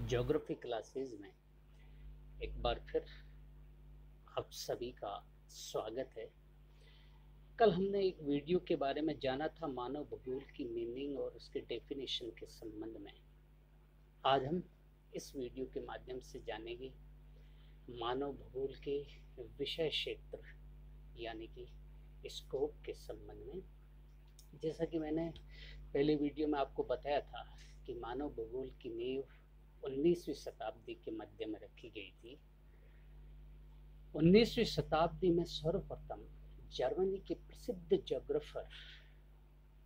Geography classes में एक बार फिर आप सभी का स्वागत है। कल हमने एक वीडियो के बारे में जाना था मानव भूगोल की मीनिंग और उसके डेफिनेशन के संबंध में। आज हम इस वीडियो के माध्यम से जानेंगे मानव भूगोल के विषय क्षेत्र यानी कि स्कोप के संबंध में। जैसा कि मैंने पहले वीडियो में आपको बताया था कि मानव भूगोल की नींव 19वीं शताब्दी के मध्य में रखी गई थी। 19वीं शताब्दी में सर्वप्रथम जर्मनी के प्रसिद्ध ज्योग्राफर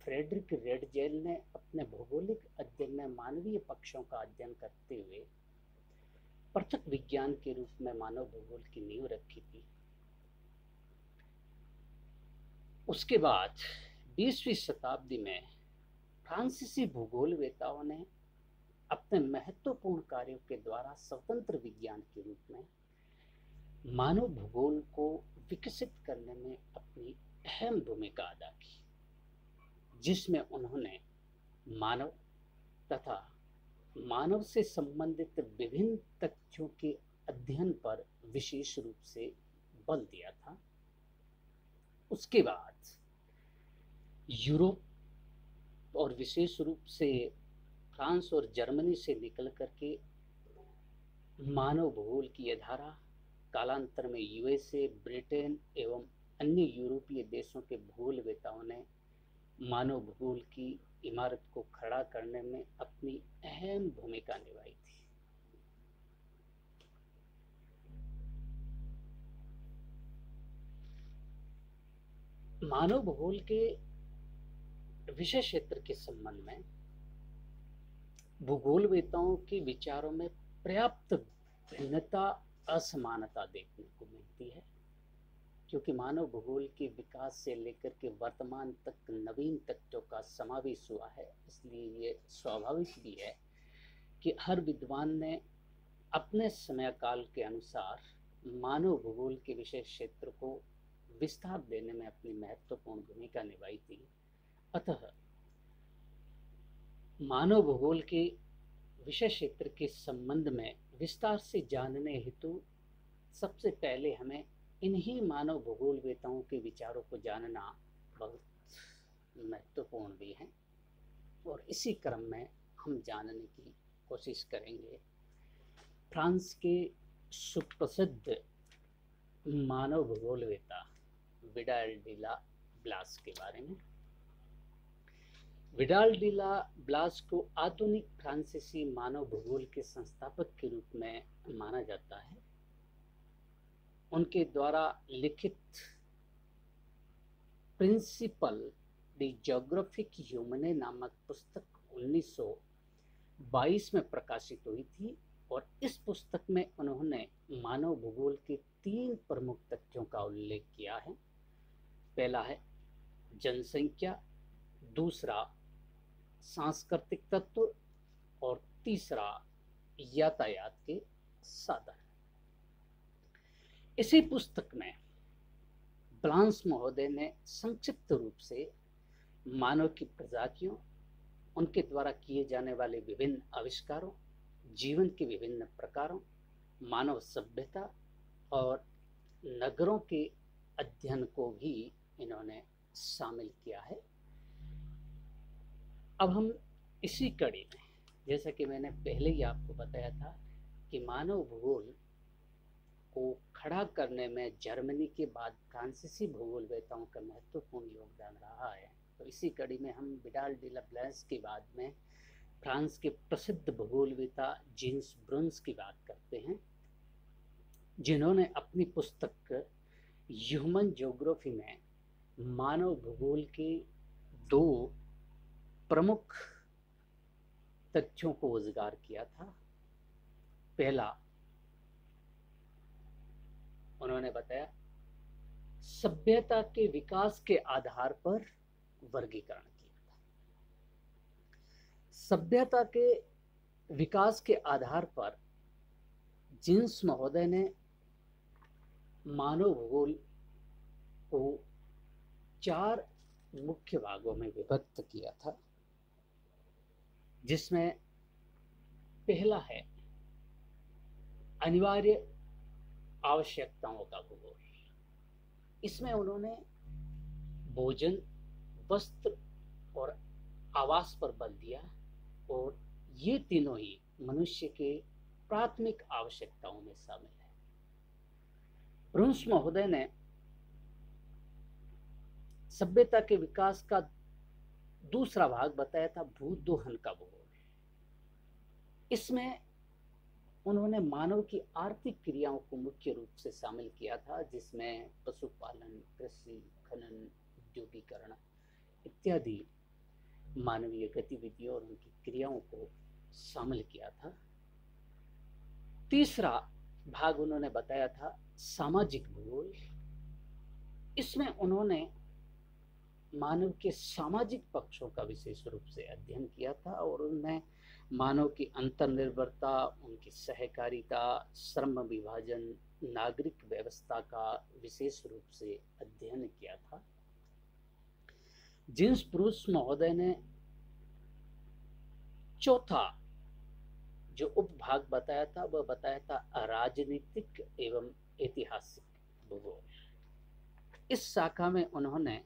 फ्रेडरिक रेडजेल ने अपने भौगोलिक अध्ययन में मानवीय पक्षों का अध्ययन करते हुए पृथक विज्ञान के रूप में मानव भूगोल की नींव रखी थी। उसके बाद 20वीं शताब्दी में फ्रांसीसी भूगोलवेताओं ने अपने महत्वपूर्ण कार्यों के द्वारा स्वतंत्र विज्ञान के रूप में मानव भूगोल को विकसित करने में अपनी अहम भूमिका अदा की, जिसमें उन्होंने मानव तथा मानव से संबंधित विभिन्न तथ्यों के अध्ययन पर विशेष रूप से बल दिया था। उसके बाद यूरोप और विशेष रूप से फ्रांस और जर्मनी से निकल करके मानव भूगोल की यह धारा कालांतर में यूएसए, ब्रिटेन एवं अन्य यूरोपीय देशों के भूगोलवेताओं ने मानव भूगोल की इमारत को खड़ा करने में अपनी अहम भूमिका निभाई थी। मानव भूगोल के विषय क्षेत्र के संबंध में भूगोलवेताओं के विचारों में पर्याप्त भिन्नता, असमानता देखने को मिलती है, क्योंकि मानव भूगोल के विकास से लेकर के वर्तमान तक नवीन तथ्यों का समावेश हुआ है। इसलिए ये स्वाभाविक भी है कि हर विद्वान ने अपने समय काल के अनुसार मानव भूगोल के विषय क्षेत्र को विस्तार देने में अपनी महत्वपूर्ण भूमिका निभाई थी। अतः मानव भूगोल के विषय क्षेत्र के संबंध में विस्तार से जानने हेतु सबसे पहले हमें इन्हीं मानव भूगोलवेताओं के विचारों को जानना बहुत महत्वपूर्ण भी है, और इसी क्रम में हम जानने की कोशिश करेंगे फ्रांस के सुप्रसिद्ध मानव भूगोलवेता विडाल डी ला ब्लास के बारे में। विडाल डी ला ब्लास को आधुनिक फ्रांसीसी मानव भूगोल के संस्थापक के रूप में माना जाता है। उनके द्वारा लिखित प्रिंसिपल डी ज्योग्राफिक ह्यूमने नामक पुस्तक 1922 में प्रकाशित हुई थी, और इस पुस्तक में उन्होंने मानव भूगोल के 3 प्रमुख तथ्यों का उल्लेख किया है। पहला है जनसंख्या, दूसरा सांस्कृतिक तत्व, और तीसरा यातायात के साधन। इसी पुस्तक में ब्लांस महोदय ने संक्षिप्त रूप से मानव की प्रजातियों, उनके द्वारा किए जाने वाले विभिन्न आविष्कारों, जीवन के विभिन्न प्रकारों, मानव सभ्यता और नगरों के अध्ययन को भी इन्होंने शामिल किया है। अब हम इसी कड़ी में, जैसा कि मैंने पहले ही आपको बताया था कि मानव भूगोल को खड़ा करने में जर्मनी के बाद फ्रांसीसी भूगोलवेताओं का महत्वपूर्ण योगदान रहा है, तो इसी कड़ी में हम विडाल डी ला ब्लास के बाद में फ्रांस के प्रसिद्ध भूगोलवेता जीन्स ब्रुन्स की बात करते हैं, जिन्होंने अपनी पुस्तक ह्यूमन ज्योग्राफी में मानव भूगोल के 2 प्रमुख तथ्यों को उजागर किया था। पहला, उन्होंने बताया सभ्यता के विकास के आधार पर वर्गीकरण किया था। सभ्यता के विकास के आधार पर जीन्स महोदय ने मानव भूगोल को 4 मुख्य भागों में विभक्त किया था, जिसमें पहला है अनिवार्य आवश्यकताओं का भूगोल। इसमें उन्होंने भोजन, वस्त्र और आवास पर बल दिया, और ये तीनों ही मनुष्य के प्राथमिक आवश्यकताओं में शामिल है। ब्रून्स महोदय ने सभ्यता के विकास का दूसरा भाग बताया था भूदोहन का भूगोल। इसमें उन्होंने मानव की आर्थिक क्रियाओं को मुख्य रूप से शामिल किया था, जिसमें पशुपालन, कृषि, खनन, औद्योगिकरण इत्यादि मानवीय गतिविधियों और उनकी क्रियाओं को शामिल किया था। तीसरा भाग उन्होंने बताया था सामाजिक भूगोल। इसमें उन्होंने मानव के सामाजिक पक्षों का विशेष रूप से अध्ययन किया था, और उनमें मानव की अंतर्निर्भरता, उनकी सहकारिता, श्रम विभाजन, नागरिक व्यवस्था का विशेष रूप से अध्ययन किया था। जीन्स ब्रूस महोदय ने चौथा जो उपभाग बताया था वह बताया था राजनीतिक एवं ऐतिहासिक भूगोल। इस शाखा में उन्होंने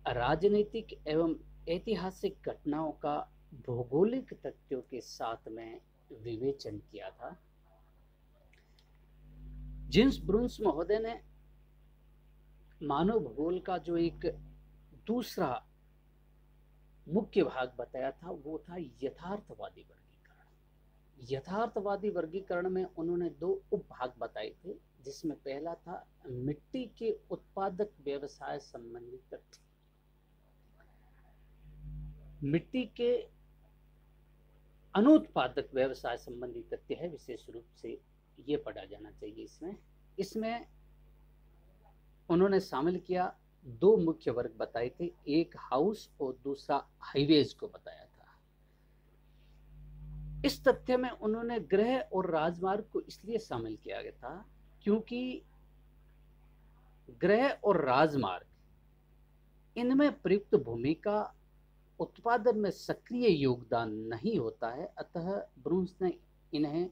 राजनीतिक एवं ऐतिहासिक घटनाओं का भौगोलिक तथ्यों के साथ में विवेचन किया था। जीन्स ब्रून्स महोदय ने मानव भूगोल का जो एक दूसरा मुख्य भाग बताया था वो था यथार्थवादी वर्गीकरण। यथार्थवादी वर्गीकरण में उन्होंने दो उपभाग बताए थे, जिसमें पहला था मिट्टी के उत्पादक व्यवसाय संबंधी तथ्य। मिट्टी के अनुत्पादक व्यवसाय संबंधी तथ्य है, विशेष रूप से ये पढ़ा जाना चाहिए। इसमें उन्होंने शामिल किया दो मुख्य वर्ग बताए थे, एक हाउस और दूसरा हाईवेज को बताया था। इस तथ्य में उन्होंने गृह और राजमार्ग को इसलिए शामिल किया गया था क्योंकि गृह और राजमार्ग इनमें प्रयुक्त भूमि का उत्पादन में सक्रिय योगदान नहीं होता है, अतः ब्रून्स ने इन्हें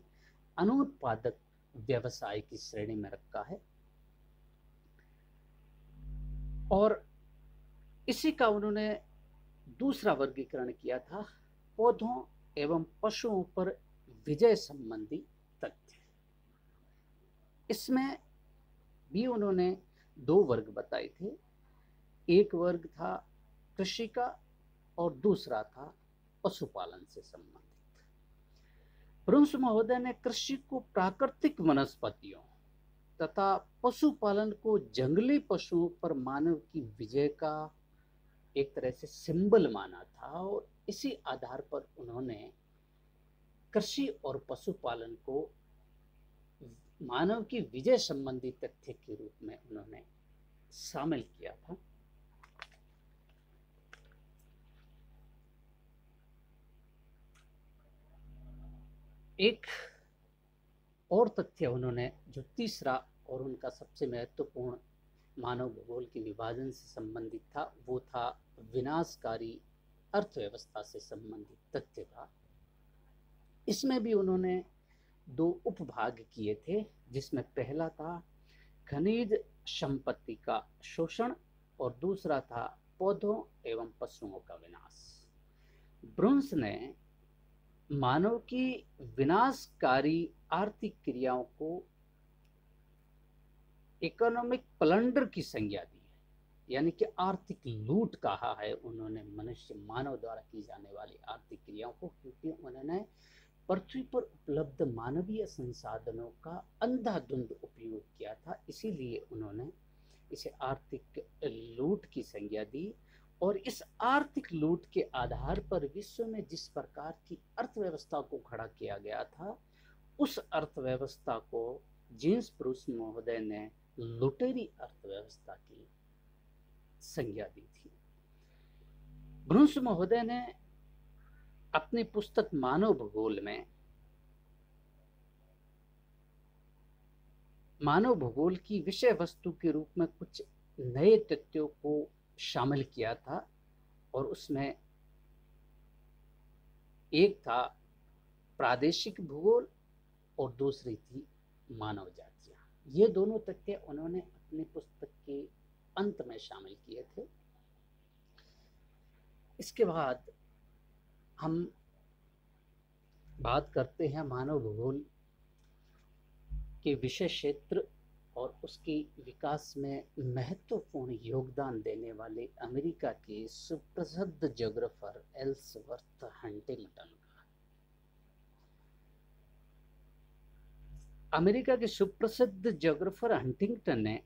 अनुत्पादक व्यवसाय की श्रेणी में रखा है। और इसी का उन्होंने दूसरा वर्गीकरण किया था पौधों एवं पशुओं पर विजय संबंधी तथ्य। इसमें भी उन्होंने दो वर्ग बताए थे, एक वर्ग था कृषि का और दूसरा था पशुपालन से संबंधित। ब्रून्स महोदय ने कृषि को प्राकृतिक वनस्पतियों तथा पशुपालन को जंगली पशुओं पर मानव की विजय का एक तरह से सिंबल माना था, और इसी आधार पर उन्होंने कृषि और पशुपालन को मानव की विजय संबंधी तथ्य के रूप में उन्होंने शामिल किया था। एक और तथ्य उन्होंने जो तीसरा और उनका सबसे महत्वपूर्ण मानव भूगोल के विभाजन से संबंधित था वो था विनाशकारी अर्थव्यवस्था से संबंधित तथ्य था। इसमें भी उन्होंने दो उपभाग किए थे, जिसमें पहला था खनिज संपत्ति का शोषण और दूसरा था पौधों एवं पशुओं का विनाश। ब्रून्स ने मानव की विनाशकारी आर्थिक क्रियाओं को इकोनॉमिक प्लंडर की संज्ञा दी है, यानी कि आर्थिक लूट कहा है उन्होंने मनुष्य मानव द्वारा की जाने वाली आर्थिक क्रियाओं को, क्योंकि उन्होंने पृथ्वी पर उपलब्ध मानवीय संसाधनों का अंधाधुंध उपयोग किया था, इसीलिए उन्होंने इसे आर्थिक लूट की संज्ञा दी। और इस आर्थिक लूट के आधार पर विश्व में जिस प्रकार की अर्थव्यवस्था को खड़ा किया गया था, उस अर्थव्यवस्था को जीन्स ब्रूस महोदय ने लुटेरी अर्थव्यवस्था की संज्ञा दी थी। ब्रूस महोदय ने अपनी पुस्तक मानव भूगोल में मानव भूगोल की विषय वस्तु के रूप में कुछ नए तथ्यों को शामिल किया था, और उसमें एक था प्रादेशिक भूगोल और दूसरी थी मानव जातियाँ। ये दोनों तथ्य उन्होंने अपनी पुस्तक के अंत में शामिल किए थे। इसके बाद हम बात करते हैं मानव भूगोल के विषय क्षेत्र और उसके विकास में महत्वपूर्ण योगदान देने वाले अमेरिका के सुप्रसिद्ध ज्योग्राफर एल्सवर्थ हंटिंगटन का। अमेरिका के सुप्रसिद्ध ज्योग्राफर हंटिंगटन ने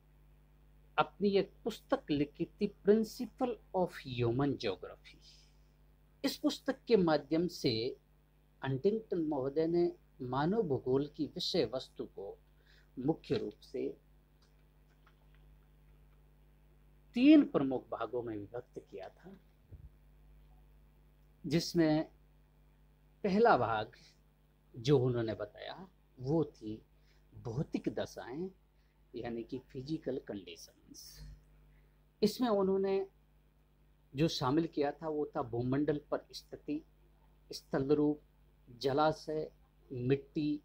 अपनी एक पुस्तक लिखी थी, प्रिंसिपल ऑफ ह्यूमन ज्योग्राफी। इस पुस्तक के माध्यम से हंटिंगटन महोदय ने मानव भूगोल की विषय वस्तु को मुख्य रूप से 3 प्रमुख भागों में विभक्त किया था, जिसमें पहला भाग जो उन्होंने बताया वो थी भौतिक दशाएं, यानी कि फिजिकल कंडीशंस। इसमें उन्होंने जो शामिल किया था वो था भूमंडल पर स्थिति, स्थल रूप, जलाशय, मिट्टी,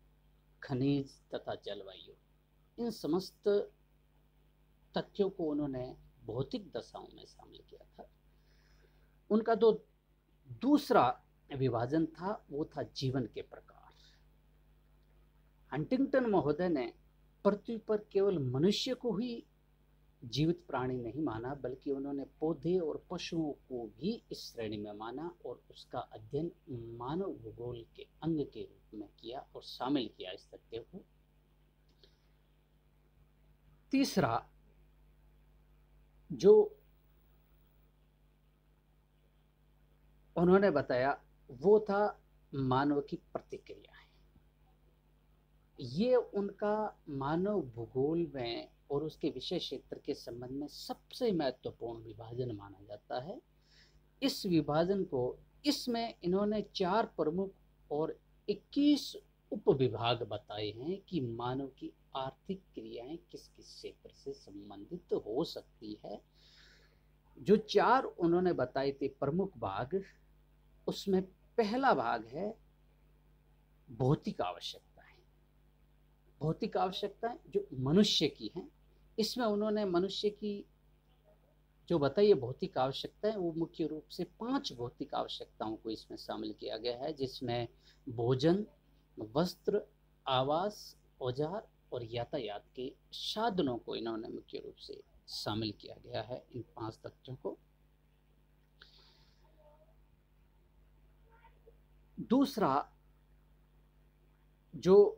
खनिज तथा जलवायु। इन समस्त तथ्यों को उन्होंने भौतिक दशाओं में शामिल किया था। उनका जो दूसरा विभाजन था वो था जीवन के प्रकार। हंटिंगटन महोदय ने पृथ्वी पर केवल मनुष्य को ही जीवित प्राणी नहीं माना, बल्कि उन्होंने पौधे और पशुओं को भी इस श्रेणी में माना और उसका अध्ययन मानव भूगोल के अंग के रूप में किया और शामिल किया इस तथ्य को। तीसरा जो उन्होंने बताया वो था मानव की प्रतिक्रियाएं। ये उनका मानव भूगोल में और उसके विषय क्षेत्र के संबंध में सबसे महत्वपूर्ण विभाजन माना जाता है। इस विभाजन को इसमें इन्होंने 4 प्रमुख और 21 उपविभाग बताए हैं कि मानव की आर्थिक क्रियाएं किस किस क्षेत्र से संबंधित हो सकती है। जो 4 उन्होंने बताए थे प्रमुख भाग, उसमें पहला भाग है भौतिक आवश्यकताएं। भौतिक आवश्यकताएं जो मनुष्य की हैं, इसमें उन्होंने मनुष्य की जो बताई है भौतिक आवश्यकताएं, वो मुख्य रूप से 5 भौतिक आवश्यकताओं को इसमें शामिल किया गया है, जिसमें भोजन, वस्त्र, आवास, औजार और यातायात के साधनों को इन्होंने मुख्य रूप से शामिल किया गया है, इन 5 तथ्यों को। दूसरा जो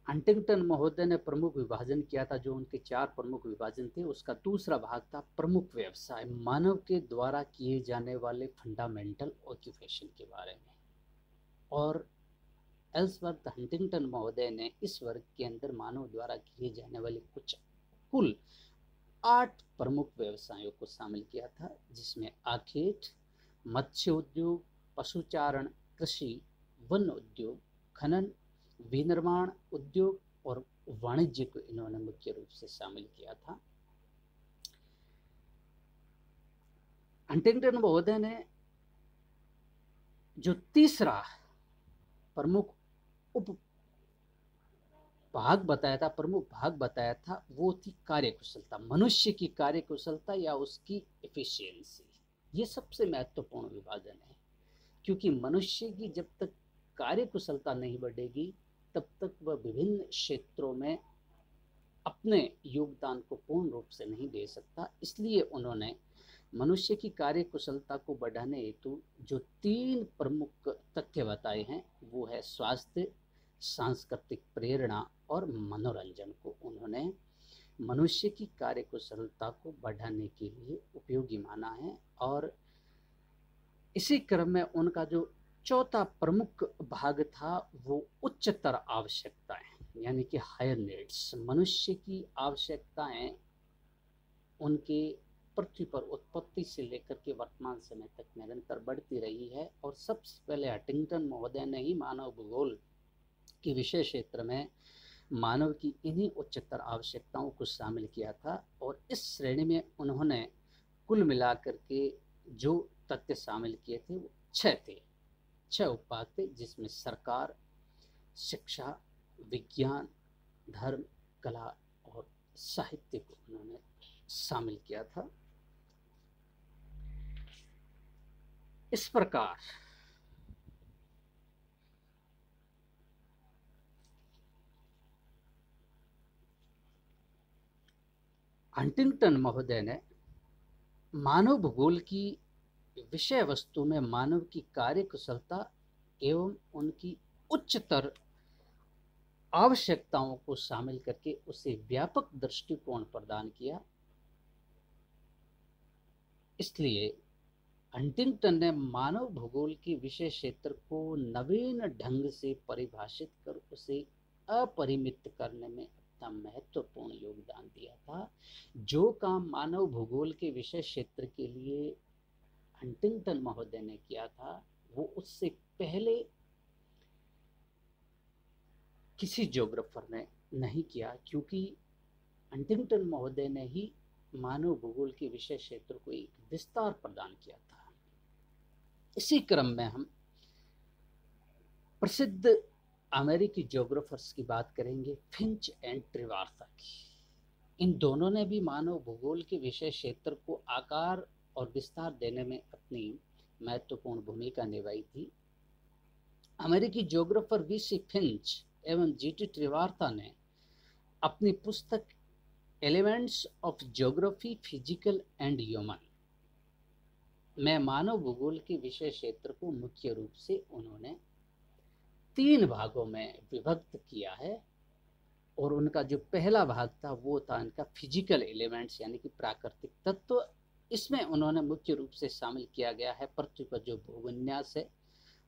हंटिंगटन महोदय ने प्रमुख विभाजन किया था, जो उनके 4 प्रमुख विभाजन थे, उसका दूसरा भाग था प्रमुख व्यवसाय, मानव के द्वारा किए जाने वाले फंडामेंटल ऑक्यूपेशन के बारे में। और एल्सवर्थ हंटिंगटन महोदय ने इस वर्ग के अंदर मानव द्वारा किए जाने वाले कुल 8 प्रमुख व्यवसायों को शामिल किया था, जिसमें आखेट, मत्स्य उद्योग, पशुचारण, कृषि, वन उद्योग, खनन, विनिर्माण उद्योग और वाणिज्य को इन्होंने मुख्य रूप से शामिल किया था। हंटिंगटन महोदय ने जो तीसरा प्रमुख उप भाग बताया था, प्रमुख भाग बताया था, वो थी कार्यकुशलता, मनुष्य की कार्यकुशलता या उसकी एफिशिएंसी। ये सबसे महत्वपूर्ण विभाजन है, क्योंकि मनुष्य की जब तक कार्यकुशलता नहीं बढ़ेगी तब तक वह विभिन्न क्षेत्रों में अपने योगदान को पूर्ण रूप से नहीं दे सकता। इसलिए उन्होंने मनुष्य की कार्यकुशलता को बढ़ाने हेतु जो 3 प्रमुख तथ्य बताए हैं, वो है स्वास्थ्य, सांस्कृतिक प्रेरणा और मनोरंजन को उन्होंने मनुष्य की कार्यकुशलता को बढ़ाने के लिए उपयोगी माना है। और इसी क्रम में उनका जो चौथा प्रमुख भाग था वो उच्चतर आवश्यकताएं, यानी कि हायर नीड्स। मनुष्य की आवश्यकताएं उनके पृथ्वी पर उत्पत्ति से लेकर के वर्तमान समय तक निरंतर बढ़ती रही है। और सबसे पहले हंटिंगटन महोदय ने ही मानव भूगोल के विषय क्षेत्र में मानव की इन्हीं उच्चतर आवश्यकताओं को शामिल किया था। और इस श्रेणी में उन्होंने कुल मिलाकर के जो तथ्य शामिल किए थे वो 6 उपभाग थे, जिसमें सरकार, शिक्षा, विज्ञान, धर्म, कला और साहित्य को उन्होंने शामिल किया था। इस प्रकार हंटिंगटन महोदय ने मानव भूगोल की विषय वस्तु में मानव की कार्य कुशलता एवं उनकी उच्चतर आवश्यकताओं को शामिल करके उसे व्यापक दृष्टिकोण प्रदान किया। इसलिए हंटिंगटन ने मानव भूगोल के विषय क्षेत्र को नवीन ढंग से परिभाषित कर उसे अपरिमित करने में अपना महत्वपूर्ण योगदान दिया था। जो काम मानव भूगोल के विषय क्षेत्र के लिए हंटिंगटन महोदय ने किया था वो उससे पहले किसी ज्योग्राफर ने नहीं किया, क्योंकि हंटिंगटन महोदय ने ही मानव भूगोल के विषय क्षेत्र को एक विस्तार प्रदान किया था। इसी क्रम में हम प्रसिद्ध अमेरिकी ज्योग्राफर्स की बात करेंगे, फिंच एंड ट्रिवार्था की। इन दोनों ने भी मानव भूगोल के विषय क्षेत्र को आकार और विस्तार देने में अपनी महत्वपूर्ण भूमिका निभाई थी। अमेरिकी ज्योग्राफर वीसी फिंच एवं जीटी ट्रिवार्था ने अपनी पुस्तक elements of geography physical and human में मानव भूगोल के विषय क्षेत्र को मुख्य रूप से उन्होंने 3 भागों में विभक्त किया है। और उनका जो पहला भाग था वो था इनका फिजिकल एलिमेंट्स यानी कि प्राकृतिक तत्व। इसमें उन्होंने मुख्य रूप से शामिल किया गया है पृथ्वी पर जो भूविन्यास है,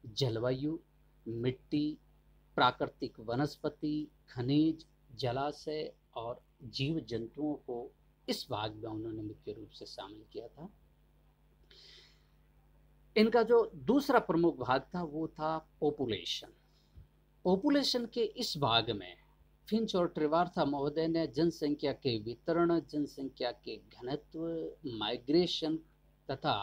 जलवायु, मिट्टी, प्राकृतिक वनस्पति, खनिज, जलाशय और जीव जंतुओं को इस भाग में उन्होंने मुख्य रूप से शामिल किया था। इनका जो दूसरा प्रमुख भाग था वो था पॉपुलेशन। पॉपुलेशन के इस भाग में फिंच और ट्रिवार्था महोदय ने जनसंख्या के वितरण, जनसंख्या के घनत्व, माइग्रेशन तथा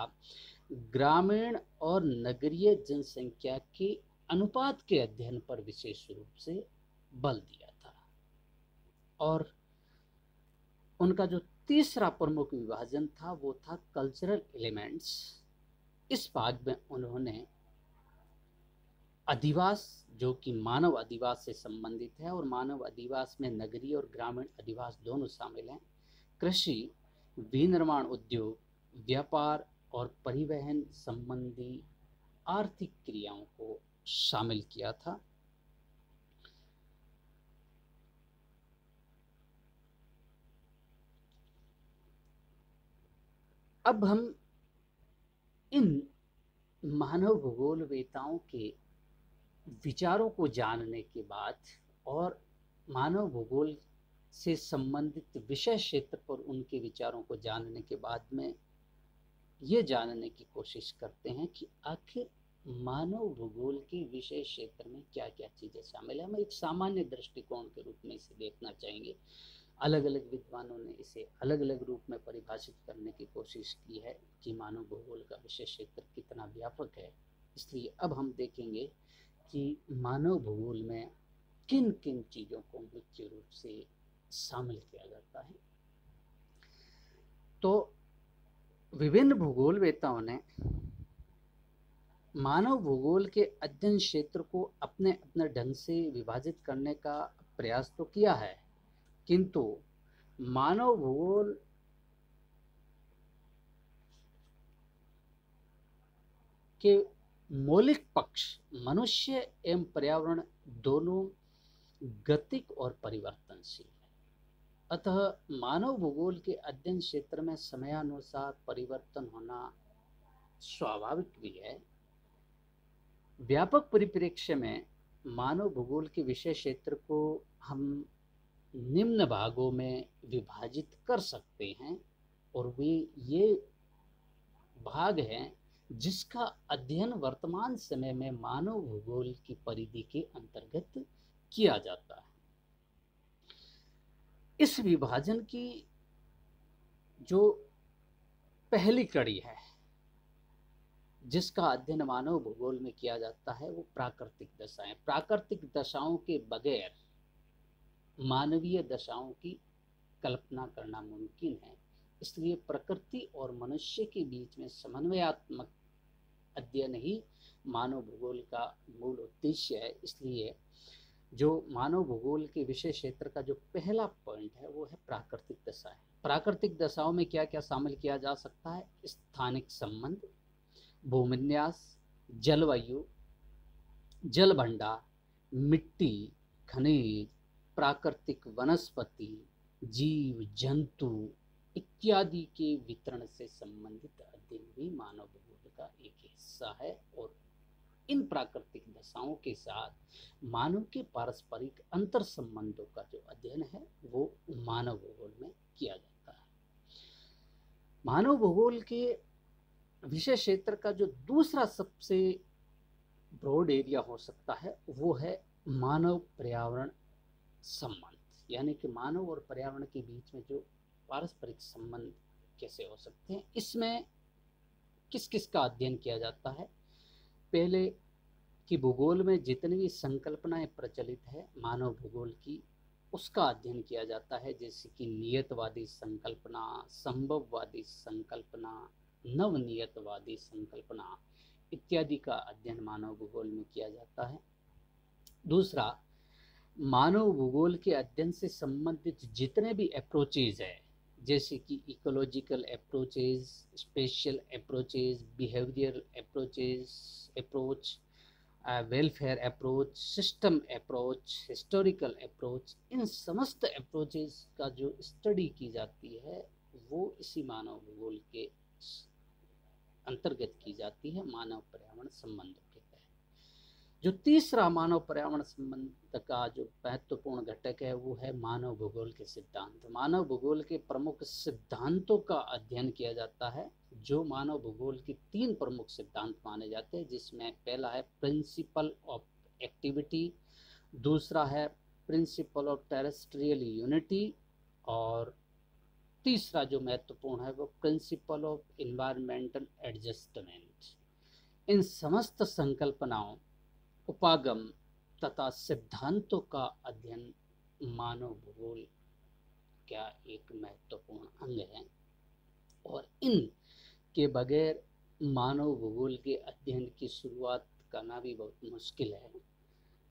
ग्रामीण और नगरीय जनसंख्या के अनुपात के अध्ययन पर विशेष रूप से बल दिया था। और उनका जो तीसरा प्रमुख विभाजन था वो था कल्चरल एलिमेंट्स। इस भाग में उन्होंने अधिवास, जो कि मानव अधिवास से संबंधित है और मानव अधिवास में नगरीय और ग्रामीण अधिवास दोनों शामिल हैं, कृषि, विनिर्माण उद्योग, व्यापार और परिवहन संबंधी आर्थिक क्रियाओं को शामिल किया था। अब हम इन मानव भूगोलवेताओं के विचारों को जानने के बाद और मानव भूगोल से संबंधित विषय क्षेत्र पर उनके विचारों को जानने के बाद में ये जानने की कोशिश करते हैं कि आखिर मानव भूगोल के विषय क्षेत्र में क्या क्या चीज़ें शामिल है। हम एक सामान्य दृष्टिकोण के रूप में इसे देखना चाहेंगे। अलग अलग विद्वानों ने इसे अलग अलग रूप में परिभाषित करने की कोशिश की है कि मानव भूगोल का विषय क्षेत्र कितना व्यापक है। इसलिए अब हम देखेंगे कि मानव भूगोल में किन किन चीज़ों को मुख्य रूप से शामिल किया जाता है। तो विभिन्न भूगोलवेताओं ने मानव भूगोल के अध्ययन क्षेत्र को अपने अपने ढंग से विभाजित करने का प्रयास तो किया है, किंतु मानव भूगोल के मौलिक पक्ष मनुष्य एवं पर्यावरण दोनों गतिक और परिवर्तनशील है। अतः मानव भूगोल के अध्ययन क्षेत्र में समयानुसार परिवर्तन होना स्वाभाविक भी है। व्यापक परिप्रेक्ष्य में मानव भूगोल के विषय क्षेत्र को हम निम्न भागों में विभाजित कर सकते हैं और वे ये भाग हैं जिसका अध्ययन वर्तमान समय में मानव भूगोल की परिधि के अंतर्गत किया जाता है। इस विभाजन की जो पहली कड़ी है जिसका अध्ययन मानव भूगोल में किया जाता है वो प्राकृतिक दशाएं। प्राकृतिक दशाओं के बगैर मानवीय दशाओं की कल्पना करना मुमकिन है। इसलिए प्रकृति और मनुष्य के बीच में समन्वयात्मक अध्ययन ही मानव भूगोल का मूल उद्देश्य है। इसलिए जो मानव भूगोल के विषय क्षेत्र का जो पहला पॉइंट है वो है प्राकृतिक दशा है। प्राकृतिक दशाओं में क्या क्या शामिल किया जा सकता है? स्थानिक संबंध, भूविन्यास, जलवायु, जल भंडार, मिट्टी, खनिज, प्राकृतिक वनस्पति, जीव जंतु इत्यादि के वितरण से संबंधित अध्ययन भी मानव भूगोल का एक हिस्सा है। और इन प्राकृतिक दशाओं के साथ मानव के पारस्परिक अंतर संबंधों का जो अध्ययन है वो मानव भूगोल में किया जाता है। मानव भूगोल के विषय क्षेत्र का जो दूसरा सबसे ब्रॉड एरिया हो सकता है वो है मानव पर्यावरण संबंध, यानी कि मानव और पर्यावरण के बीच में जो पारस्परिक संबंध कैसे हो सकते हैं, इसमें किस किस का अध्ययन किया जाता है। पहले कि भूगोल में जितनी भी संकल्पनाएं प्रचलित है मानव भूगोल की, उसका अध्ययन किया जाता है, जैसे कि नियतवादी संकल्पना, संभववादी संकल्पना, नवनियतवादी संकल्पना इत्यादि का अध्ययन मानव भूगोल में किया जाता है। दूसरा, मानव भूगोल के अध्ययन से संबंधित जितने भी अप्रोचेज है, जैसे कि ecological approaches, spatial approaches, behavioural approach, welfare approach, system approach, historical approach, इन समस्त अप्रोचेज का जो स्टडी की जाती है वो इसी मानव भूगोल के अंतर्गत की जाती है, मानव पर्यावरण संबंधों के तहत। जो तीसरा मानव पर्यावरण संबंध का जो महत्वपूर्ण घटक है वो है मानव भूगोल के सिद्धांत। मानव भूगोल के प्रमुख सिद्धांतों का अध्ययन किया जाता है, जो मानव भूगोल के 3 प्रमुख सिद्धांत माने जाते हैं, जिसमें पहला है प्रिंसिपल ऑफ एक्टिविटी, दूसरा है प्रिंसिपल ऑफ टेरेस्ट्रियल यूनिटी और तीसरा जो महत्वपूर्ण है वो प्रिंसिपल ऑफ एनवायरमेंटल एडजस्टमेंट। इन समस्त संकल्पनाओं, उपागम तथा सिद्धांतों का अध्ययन मानव भूगोल का एक महत्वपूर्ण अंग है और इन के बगैर मानव भूगोल के अध्ययन की शुरुआत करना भी बहुत मुश्किल है।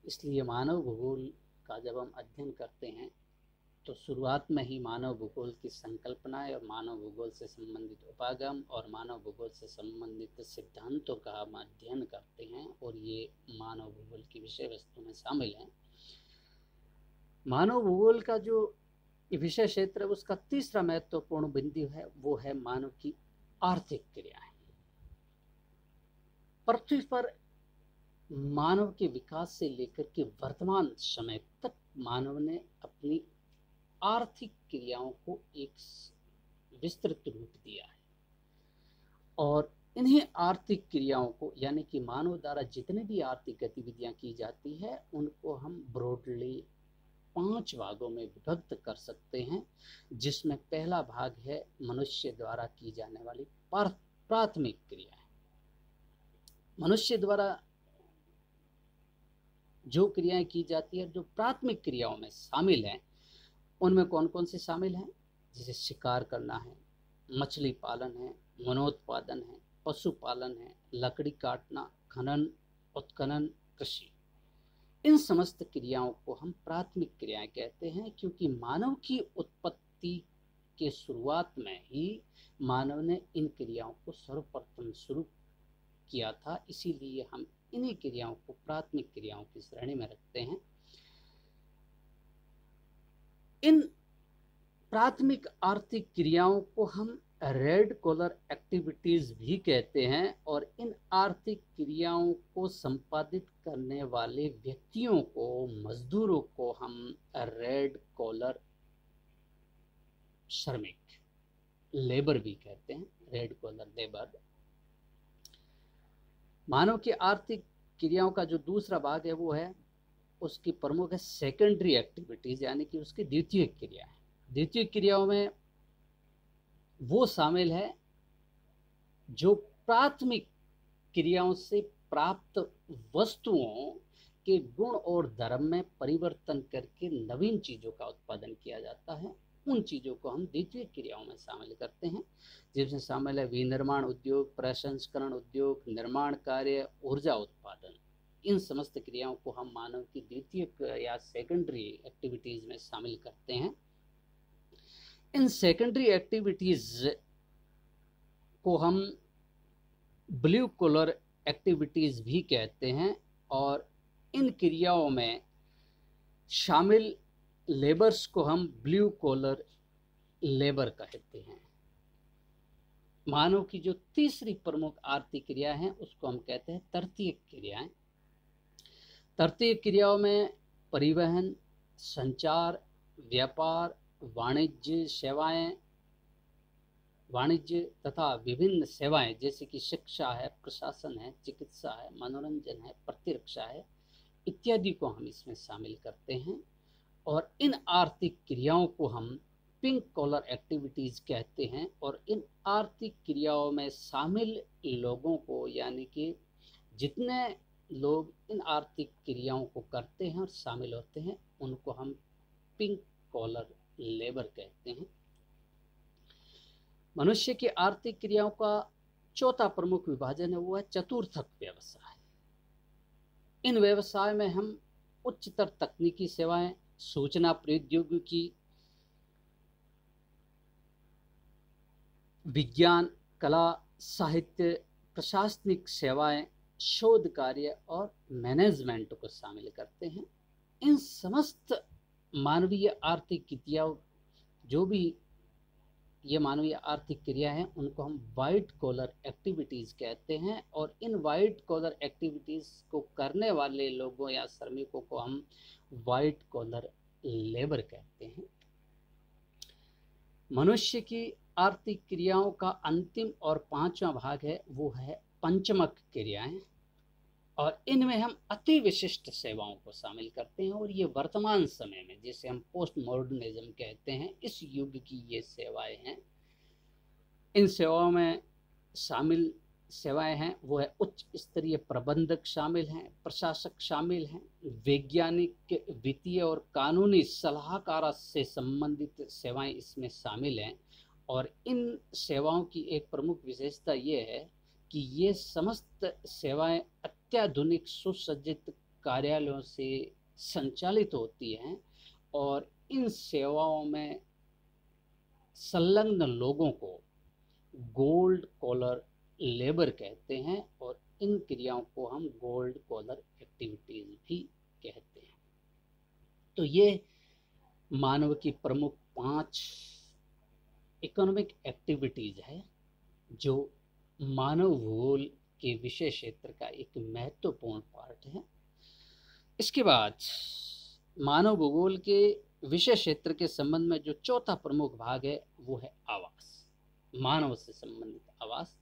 इसलिए मानव भूगोल का जब हम अध्ययन करते हैं तो शुरुआत में ही मानव भूगोल की संकल्पनाएं और मानव भूगोल से संबंधित उपागम और मानव भूगोल से संबंधित सिद्धांतों का हम अध्ययन करते हैं और ये मानव भूगोल की विषय वस्तु में शामिल हैं। मानव भूगोल का जो विषय क्षेत्र है उसका तीसरा महत्वपूर्ण बिंदु है वो है मानव की आर्थिक क्रियाएं। पृथ्वी पर मानव के विकास से लेकर के वर्तमान समय तक मानव ने अपनी आर्थिक क्रियाओं को एक विस्तृत रूप दिया है और इन्हीं आर्थिक क्रियाओं को, यानी कि मानव द्वारा जितने भी आर्थिक गतिविधियां की जाती है उनको हम ब्रॉडली 5 भागों में विभक्त कर सकते हैं, जिसमें पहला भाग है मनुष्य द्वारा की जाने वाली प्राथमिक क्रियाएं। मनुष्य द्वारा जो क्रियाएं की जाती है जो प्राथमिक क्रियाओं में शामिल हैं उनमें कौन कौन से शामिल हैं? जैसे शिकार करना है, मछली पालन है, वनोत्पादन है, पशुपालन है, लकड़ी काटना, खनन, उत्खनन, कृषि। इन समस्त क्रियाओं को हम प्राथमिक क्रियाएं कहते हैं, क्योंकि मानव की उत्पत्ति के शुरुआत में ही मानव ने इन क्रियाओं को सर्वप्रथम शुरू किया था। इसीलिए हम इन्हीं क्रियाओं को प्राथमिक क्रियाओं की श्रेणी में रखते हैं। इन प्राथमिक आर्थिक क्रियाओं को हम रेड कॉलर एक्टिविटीज भी कहते हैं और इन आर्थिक क्रियाओं को संपादित करने वाले व्यक्तियों को, मजदूरों को हम रेड कॉलर श्रमिक, लेबर भी कहते हैं, रेड कॉलर लेबर। मानव की आर्थिक क्रियाओं का जो दूसरा भाग है वो है, उसकी प्रमुख है सेकेंडरी एक्टिविटीज, यानी कि उसकी द्वितीय क्रिया है। द्वितीय क्रियाओं में वो शामिल है जो प्राथमिक क्रियाओं से प्राप्त वस्तुओं के गुण और धर्म में परिवर्तन करके नवीन चीज़ों का उत्पादन किया जाता है, उन चीज़ों को हम द्वितीय क्रियाओं में शामिल करते हैं, जिसमें शामिल है विनिर्माण उद्योग, प्रसंस्करण उद्योग, निर्माण कार्य, ऊर्जा उत्पादन। इन समस्त क्रियाओं को हम मानव की द्वितीय या सेकेंडरी एक्टिविटीज में शामिल करते हैं। इन सेकेंडरी एक्टिविटीज को हम ब्लू कॉलर एक्टिविटीज भी कहते हैं, और इन क्रियाओं में शामिल लेबर्स को हम ब्लू कॉलर लेबर कहते हैं। मानव की जो तीसरी प्रमुख आर्थिक क्रिया है उसको हम कहते हैं तृतीय क्रियाएं। तृतीय क्रियाओं में परिवहन, संचार, व्यापार, वाणिज्य तथा विभिन्न सेवाएं जैसे कि शिक्षा है, प्रशासन है, चिकित्सा है, मनोरंजन है, प्रतिरक्षा है इत्यादि को हम इसमें शामिल करते हैं। और इन आर्थिक क्रियाओं को हम पिंक कॉलर एक्टिविटीज़ कहते हैं। और इन आर्थिक क्रियाओं में शामिल लोगों को, यानी कि जितने लोग इन आर्थिक क्रियाओं को करते हैं और शामिल होते हैं, उनको हम पिंक कॉलर लेबर कहते हैं। मनुष्य की आर्थिक क्रियाओं का चौथा प्रमुख विभाजन है वो है चतुर्थक व्यवसाय। इन व्यवसाय में हम उच्चतर तकनीकी सेवाएं, सूचना प्रौद्योगिकी, विज्ञान, कला, साहित्य, प्रशासनिक सेवाएं, शोध कार्य और मैनेजमेंट को शामिल करते हैं। इन समस्त मानवीय आर्थिक क्रियाओं, जो भी ये मानवीय आर्थिक क्रिया है, उनको हम वाइट कॉलर एक्टिविटीज़ कहते हैं। और इन वाइट कॉलर एक्टिविटीज़ को करने वाले लोगों या श्रमिकों को हम वाइट कॉलर लेबर कहते हैं। मनुष्य की आर्थिक क्रियाओं का अंतिम और पांचवा भाग है वो है पंचमक क्रियाएं, और इनमें हम अति विशिष्ट सेवाओं को शामिल करते हैं। और ये वर्तमान समय में, जिसे हम पोस्ट मॉडर्निज्म कहते हैं, इस युग की ये सेवाएं हैं। इन सेवाओं में शामिल सेवाएं हैं वो है उच्च स्तरीय प्रबंधक शामिल हैं, प्रशासक शामिल हैं, वैज्ञानिक, वित्तीय और कानूनी सलाहकार से संबंधित सेवाएं इसमें शामिल हैं। और इन सेवाओं की एक प्रमुख विशेषता ये है कि ये समस्त सेवाएं अत्याधुनिक सुसज्जित कार्यालयों से संचालित होती हैं, और इन सेवाओं में संलग्न लोगों को गोल्ड कॉलर लेबर कहते हैं। और इन क्रियाओं को हम गोल्ड कॉलर एक्टिविटीज भी कहते हैं। तो ये मानव की प्रमुख 5 इकोनॉमिक एक्टिविटीज है जो मानव भूगोल के विषय क्षेत्र का एक महत्वपूर्ण पार्ट है। इसके बाद मानव भूगोल के विषय क्षेत्र के संबंध में जो चौथा प्रमुख भाग है वो है आवास, मानव से संबंधित आवास,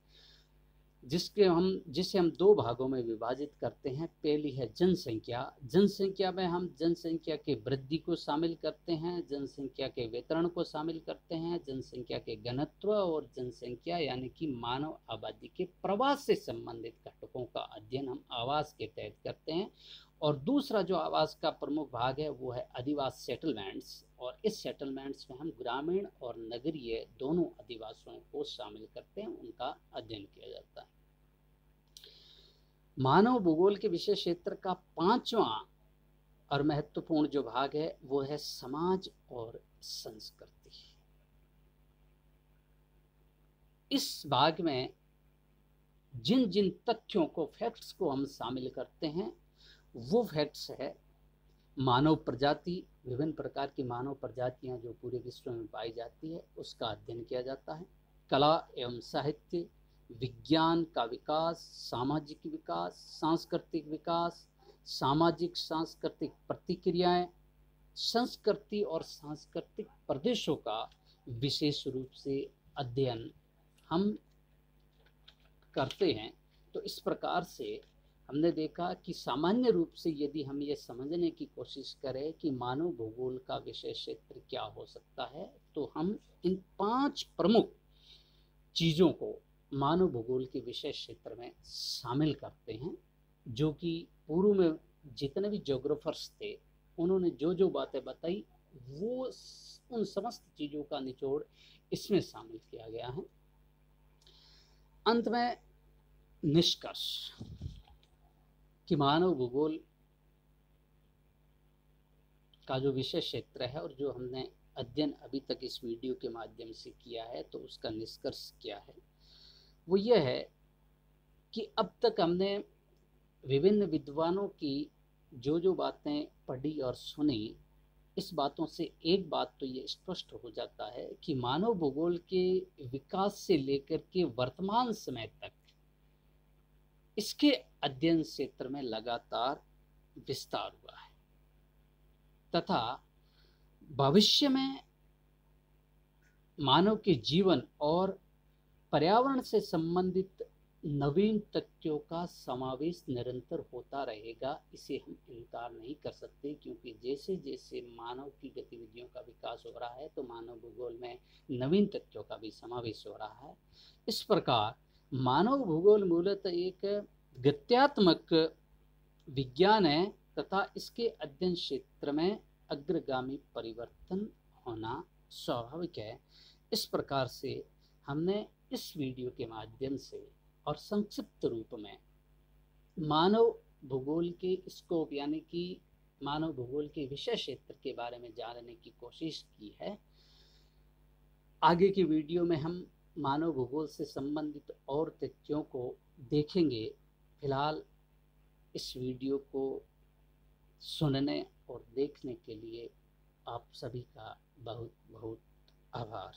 जिसे हम 2 भागों में विभाजित करते हैं। पहली है जनसंख्या। जनसंख्या में हम जनसंख्या के वृद्धि को शामिल करते हैं, जनसंख्या के वितरण को शामिल करते हैं, जनसंख्या के घनत्व और जनसंख्या यानी कि मानव आबादी के प्रवास से संबंधित घटकों का अध्ययन हम आवास के तहत करते हैं। और दूसरा जो आवास का प्रमुख भाग है वो है अधिवास, सेटलमेंट्स। और इस सेटलमेंट्स में हम ग्रामीण और नगरीय दोनों अधिवासों को शामिल करते हैं, उनका अध्ययन किया जाता है। मानव भूगोल के विषय क्षेत्र का 5वां और महत्वपूर्ण जो भाग है वो है समाज और संस्कृति। इस भाग में जिन जिन तथ्यों को, फैक्ट्स को हम शामिल करते हैं वो फैक्ट्स है मानव प्रजाति, विभिन्न प्रकार की मानव प्रजातियां जो पूरे विश्व में पाई जाती है उसका अध्ययन किया जाता है। कला एवं साहित्य, विज्ञान का विकास, सामाजिक विकास, सांस्कृतिक विकास, सामाजिक सांस्कृतिक प्रतिक्रियाएं, संस्कृति और सांस्कृतिक प्रदेशों का विशेष रूप से अध्ययन हम करते हैं। तो इस प्रकार से हमने देखा कि सामान्य रूप से यदि हम ये समझने की कोशिश करें कि मानव भूगोल का विषय क्षेत्र क्या हो सकता है, तो हम इन 5 प्रमुख चीज़ों को मानव भूगोल के विषय क्षेत्र में शामिल करते हैं, जो कि पूर्व में जितने भी ज्योग्राफर्स थे उन्होंने जो जो बातें बताई वो उन समस्त चीज़ों का निचोड़ इसमें शामिल किया गया है। अंत में निष्कर्ष कि मानव भूगोल का जो विषय क्षेत्र है और जो हमने अध्ययन अभी तक इस वीडियो के माध्यम से किया है, तो उसका निष्कर्ष क्या है, वो ये है कि अब तक हमने विभिन्न विद्वानों की जो जो बातें पढ़ी और सुनी, इस बातों से एक बात तो ये स्पष्ट हो जाता है कि मानव भूगोल के विकास से लेकर के वर्तमान समय तक इसके अध्ययन क्षेत्र में लगातार विस्तार हुआ है तथा भविष्य में मानव के जीवन और पर्यावरण से संबंधित नवीन तथ्यों का समावेश निरंतर होता रहेगा। इसे हम इनकार नहीं कर सकते, क्योंकि जैसे जैसे मानव की गतिविधियों का विकास हो रहा है तो मानव भूगोल में नवीन तथ्यों का भी समावेश हो रहा है। इस प्रकार मानव भूगोल मूलतः एक गत्यात्मक विज्ञान है तथा इसके अध्ययन क्षेत्र में अग्रगामी परिवर्तन होना स्वाभाविक है। इस प्रकार से हमने इस वीडियो के माध्यम से और संक्षिप्त रूप में मानव भूगोल के स्कोप यानी कि मानव भूगोल के विषय क्षेत्र के बारे में जानने की कोशिश की है। आगे की वीडियो में हम मानव भूगोल से संबंधित और तथ्यों को देखेंगे। फिलहाल इस वीडियो को सुनने और देखने के लिए आप सभी का बहुत बहुत आभार।